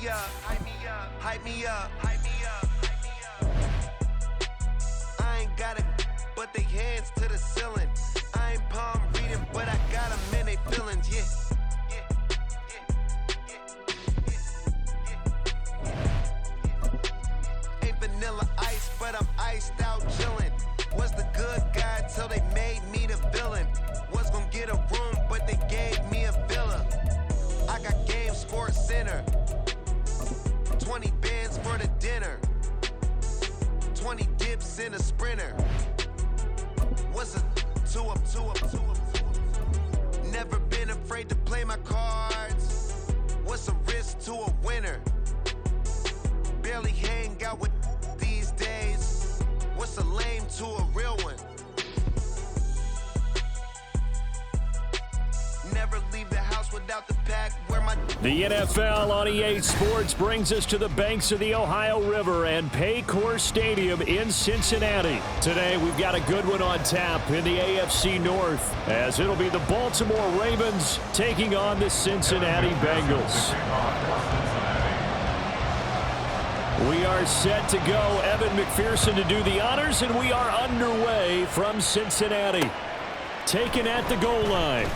up, hype me up, hype me up, hype me up, hype me up. I ain't got it, but they hands to the ceiling. I ain't palm reading, but I got them in they feelings, yeah. Ain't vanilla ice, but I'm iced out chillin'. Was the good guy till they made me the villain. Was gonna get a room, but they gave me a villa. I got Game Sports Center. 20 bands for the dinner. 20 dips in a sprinter. What's a two up? Never been afraid to play my cards. What's a risk to a winner? Barely hang out with these days. What's a lame to a real one? Never leave the house without the pack. Where my The NFL on EA Sports brings us to the banks of the Ohio River and Paycor Stadium in Cincinnati. Today we've got a good one on tap in the AFC North, as it'll be the Baltimore Ravens taking on the Cincinnati Bengals. We are set to go. Evan McPherson to do the honors, and we are underway from Cincinnati. Taken at the goal line.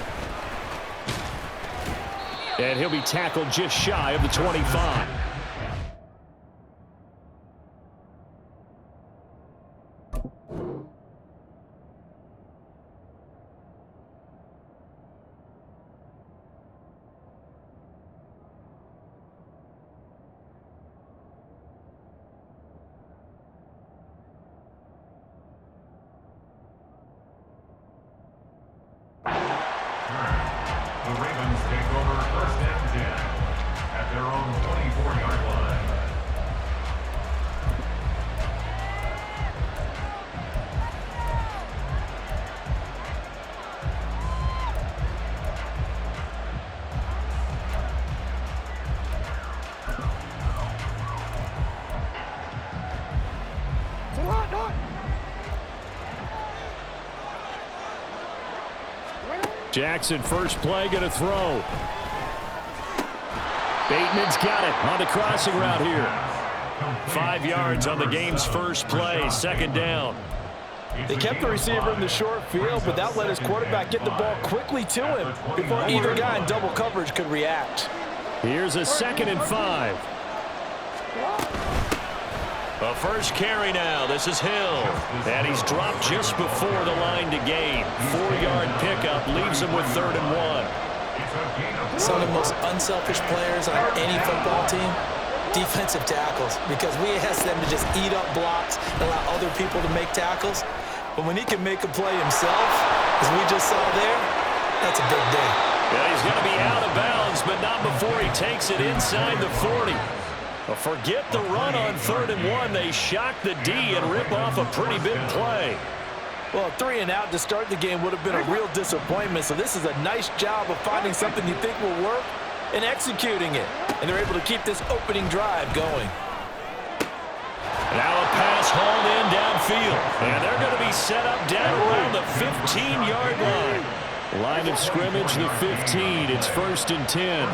And he'll be tackled just shy of the 25. The Ravens take over first and 10 at their own 24-yard line. Jackson, first play, going to throw. Bateman's got it on the crossing route here. 5 yards on the game's first play, second down. They kept the receiver in the short field, but that let his quarterback get the ball quickly to him before either guy in double coverage could react. Here's a 2nd and 5. A first carry now. This is Hill. And he's dropped just before the line to gain. 4-yard pickup leaves him with 3rd and 1. Some of the most unselfish players on any football team, defensive tackles, because we ask them to just eat up blocks and allow other people to make tackles. But when he can make a play himself, as we just saw there, that's a big day. Yeah, he's going to be out of bounds, but not before he takes it inside the 40. Forget the run on 3rd and 1. They shock the D and rip off a pretty big play. Well, 3 and out to start the game would have been a real disappointment. So this is a nice job of finding something you think will work and executing it. And they're able to keep this opening drive going. Now a pass hauled in downfield. And they're going to be set up down around the 15-yard line. Line of scrimmage, the 15. It's 1st and 10.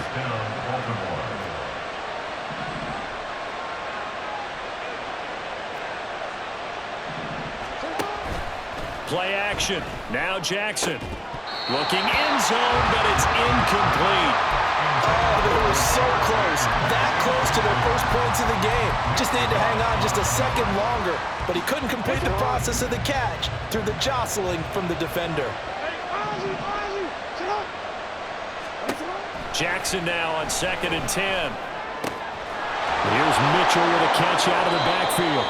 Play action. Now Jackson. Looking end zone, but it's incomplete. Oh, they were so close. That close to their first points of the game. Just needed to hang on just a second longer. But he couldn't complete the process of the catch through the jostling from the defender. Jackson now on 2nd and 10. Here's Mitchell with a catch out of the backfield.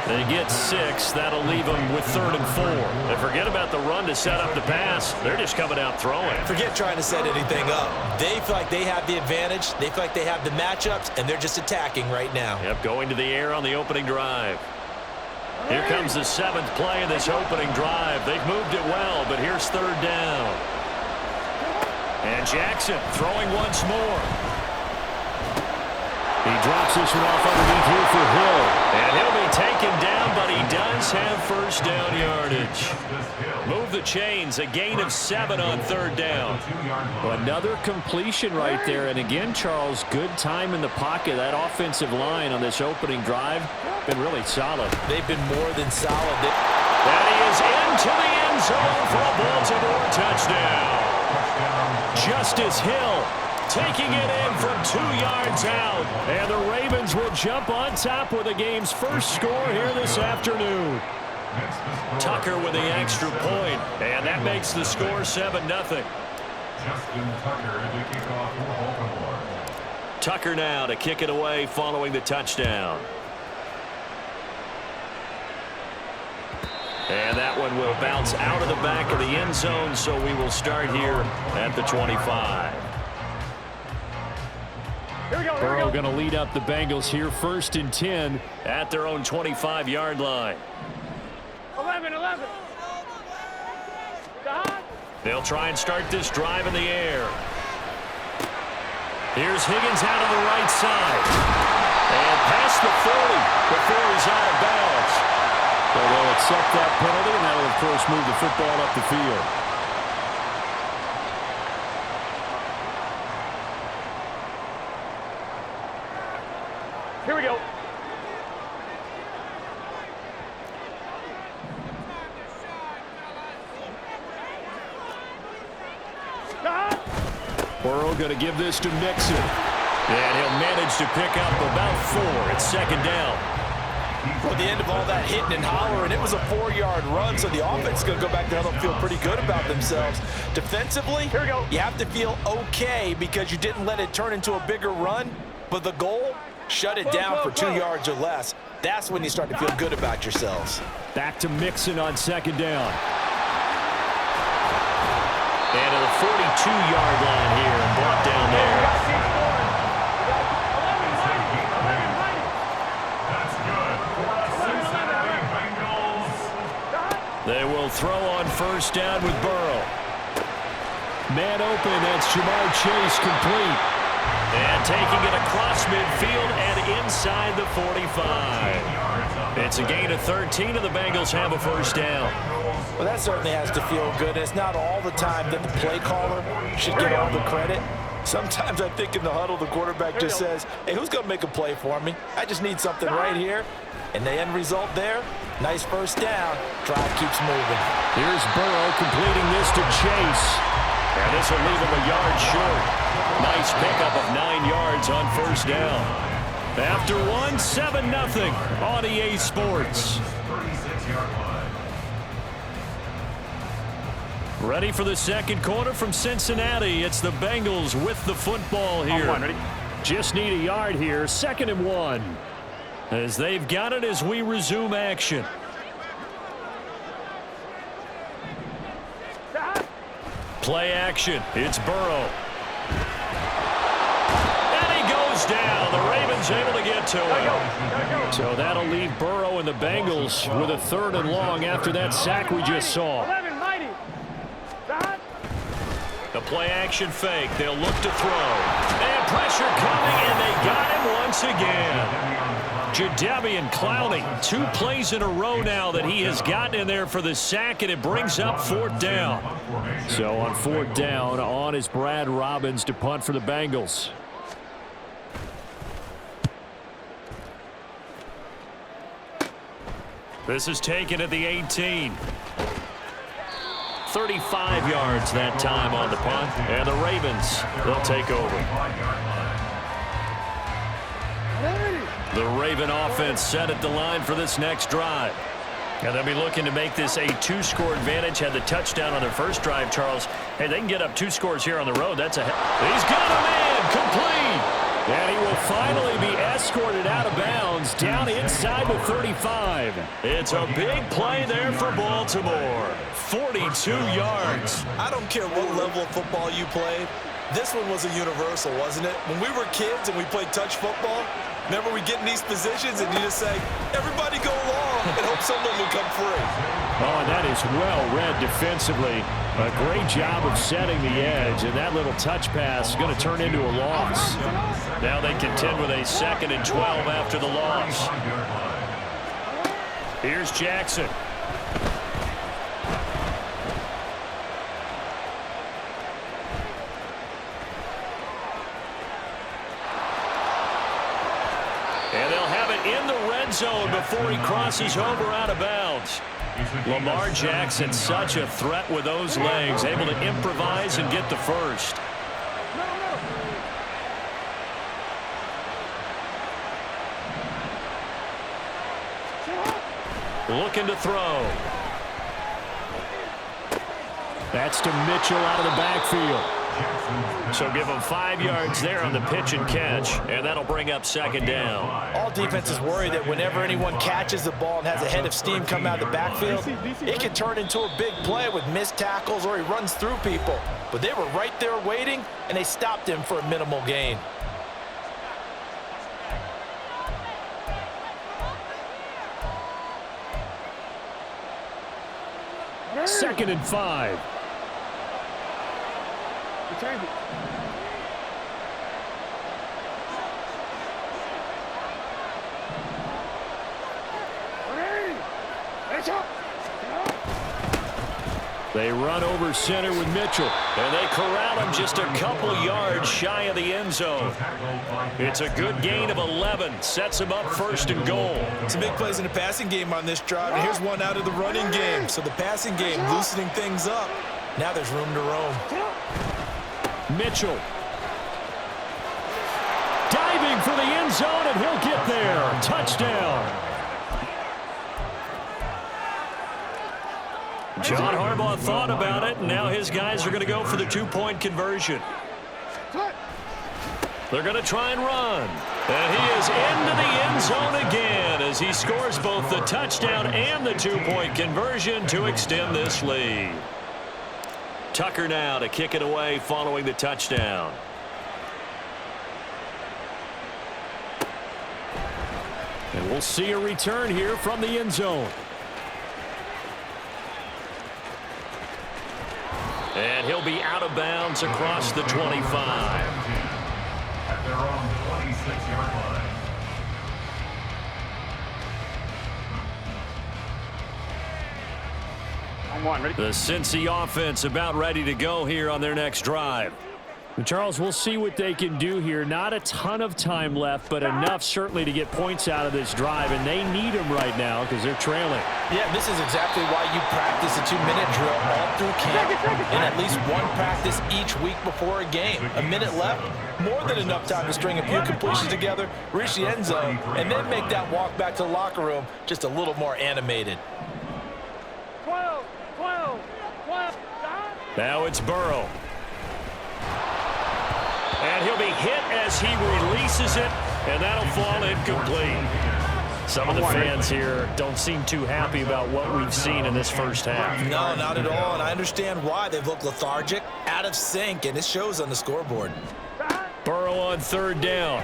They get 6. That'll leave them with 3rd and 4. And forget about the run to set up the pass. They're just coming out throwing. Forget trying to set anything up. They feel like they have the advantage. They feel like they have the matchups, and they're just attacking right now. Yep, going to the air on the opening drive. Here comes the 7th play of this opening drive. They've moved it well, but here's 3rd down. And Jackson throwing once more. He drops this one off underneath here for Hill. And he'll be taken down, but he does have first down yardage. Move the chains, a gain of 7 on third down. Another completion right there. And again, Charles, good time in the pocket. That offensive line on this opening drive been really solid. They've been more than solid. That he is into the end zone for a Baltimore touchdown. Justice Hill taking it in from 2 yards out. And the Ravens will jump on top with the game's first score here this afternoon. Tucker with the extra point, and that makes the score 7-0. Justin Tucker to kick off for Baltimore. Tucker now to kick it away following the touchdown. And that one will bounce out of the back of the end zone, so we will start here at the 25. Burrow going to lead up the Bengals here, 1st and 10 at their own 25-yard line. 11. They'll try and start this drive in the air. Here's Higgins out on the right side. And past the 40 before he's out of bounds. So they'll accept that penalty, and that will, of course, move the football up the field. Here we go. Burrow going to give this to Mixon. And he'll manage to pick up about 4 at 2nd down. At the end of all that hitting and hollering, it was a 4-yard run, so the offense is going to go back there and feel pretty good about themselves. Defensively, Here we go. You have to feel okay because you didn't let it turn into a bigger run, but the goal, shut it down for 2 yards or less. That's when you start to feel good about yourselves. Back to Mixon on 2nd down. And to the 42-yard line here and brought down there. That's good for the Cincinnati Bengals. They will throw on 1st down with Burrow. Man open, that's Jamar Chase complete. And taking it across midfield and inside the 45. It's a gain of 13, and the Bengals have a 1st down. Well, that certainly has to feel good. It's not all the time that the play caller should get all the credit. Sometimes I think in the huddle, the quarterback just says, hey, who's going to make a play for me? I just need something right here. And the end result there, nice 1st down. Drive keeps moving. Here's Burrow completing this to Chase. And this will leave him a yard short. Nice pickup of 9 yards on 1st down. After 1, 7-0 on EA Sports. 36-yard line. Ready for the 2nd quarter from Cincinnati. It's the Bengals with the football here. Ready? Just need a yard here. 2nd and 1. As they've got it as we resume action. Play action. It's Burrow. And he goes down. The Ravens able to get to him. So that'll leave Burrow and the Bengals with a 3rd and long after that sack we just saw. 11, mighty. The play action fake. They'll look to throw. And pressure coming, and they got him once again. Jadeveon Clowney, 2 plays in a row now that he has gotten in there for the sack, and it brings up 4th down. So on 4th down, on is Brad Robbins to punt for the Bengals. This is taken at the 18. 35 yards that time on the punt, and the Ravens, they'll take over. The Raven offense set at the line for this next drive. And they'll be looking to make this a 2-score advantage. Had the touchdown on their first drive, Charles. Hey, they can get up 2 scores here on the road. That's a... He's got a man complete. And he will finally be escorted out of bounds down inside the 35. It's a big play there for Baltimore. 42 yards. I don't care what level of football you played. This one was a universal, wasn't it? When we were kids and we played touch football, remember we get in these positions and you just say, everybody go long. and hope someone will come free. Oh, and that is well read defensively. A great job of setting the edge, and that little touch pass is going to turn into a loss. Now they contend with a 2nd and 12 after the loss. Here's Jackson. And they'll have it in the red zone before he crosses over out of bounds. Lamar Jackson, such a threat with those legs, able to improvise and get the first. Looking to throw. That's to Mitchell out of the backfield. So give him 5 yards there on the pitch and catch, and that'll bring up 2nd down. All defenses worry that whenever anyone catches the ball and has a head of steam come out of the backfield, it can turn into a big play with missed tackles or he runs through people. But they were right there waiting, and they stopped him for a minimal gain. Second and 5. They run over center with Mitchell, and they corral him just a couple yards shy of the end zone. It's a good gain of 11. Sets him up 1st and goal. Some big plays in the passing game on this drive, and here's one out of the running game. So the passing game loosening things up. Now there's room to roam. Mitchell. Diving for the end zone, and he'll get there. Touchdown. John Harbaugh thought about it, and now his guys are going to go for the 2-point conversion. They're going to try and run. And he is into the end zone again as he scores both the touchdown and the 2-point conversion to extend this lead. Tucker now to kick it away following the touchdown. And we'll see a return here from the end zone. And he'll be out of bounds across the 25. At their own 26-yard line. The Cincy offense about ready to go here on their next drive. And Charles, we'll see what they can do here. Not a ton of time left, but enough certainly to get points out of this drive, and they need them right now because they're trailing. Yeah, this is exactly why you practice a 2-minute drill all through camp and at least one practice each week before a game. A minute left, more than enough time to string a few completions together, reach the end zone, and then make that walk back to the locker room just a little more animated. 12. Now it's Burrow. And he'll be hit as he releases it, and that'll fall incomplete. Some of the fans here don't seem too happy about what we've seen in this first half. No, not at all, and I understand why. They've looked lethargic, out of sync, and it shows on the scoreboard. Burrow on 3rd down.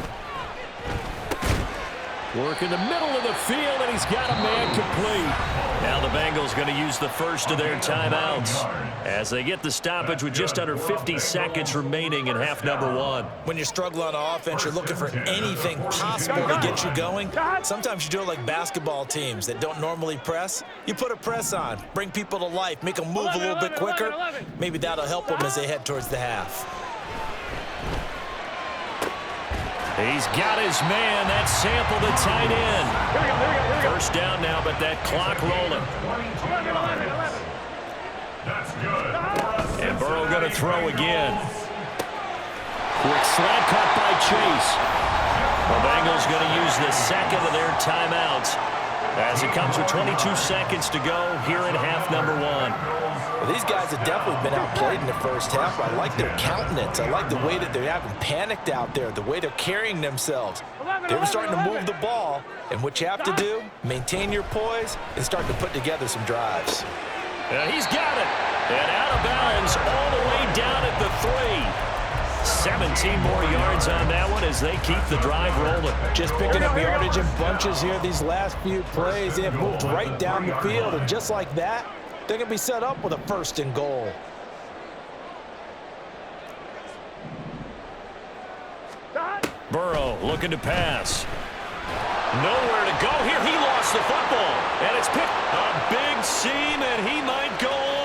Work in the middle of the field, and he's got a man complete. Now the Bengals going to use the first of their timeouts as they get the stoppage with just under 50 seconds remaining in half number 1. When you're struggling on offense, you're looking for anything possible to get you going. Sometimes you do it like basketball teams that don't normally press. You put a press on, bring people to life, make them move a little bit quicker. Maybe that'll help them as they head towards the half. He's got his man. That's Sample, the tight end. First down now, but that clock rolling. That's good. And Burrow going to throw again. Quick slant caught by Chase. The Bengals going to use the second of their timeouts as it comes with 22 seconds to go here in half number 1. Well, these guys have definitely been outplayed in the first half. I like their countenance. I like the way that they're having panicked out there, the way they're carrying themselves. They were starting to move the ball, and what you have to do, maintain your poise and start to put together some drives. And he's got it. And out of bounds all the way down at the 3. 17 more yards on that one as they keep the drive rolling. Just picking up yardage in bunches here these last few plays. They have moved right down the field, and just like that, they're going to be set up with a 1st and goal. Burrow looking to pass. Nowhere to go here. He lost the football, and it's picked. A big seam, and he might go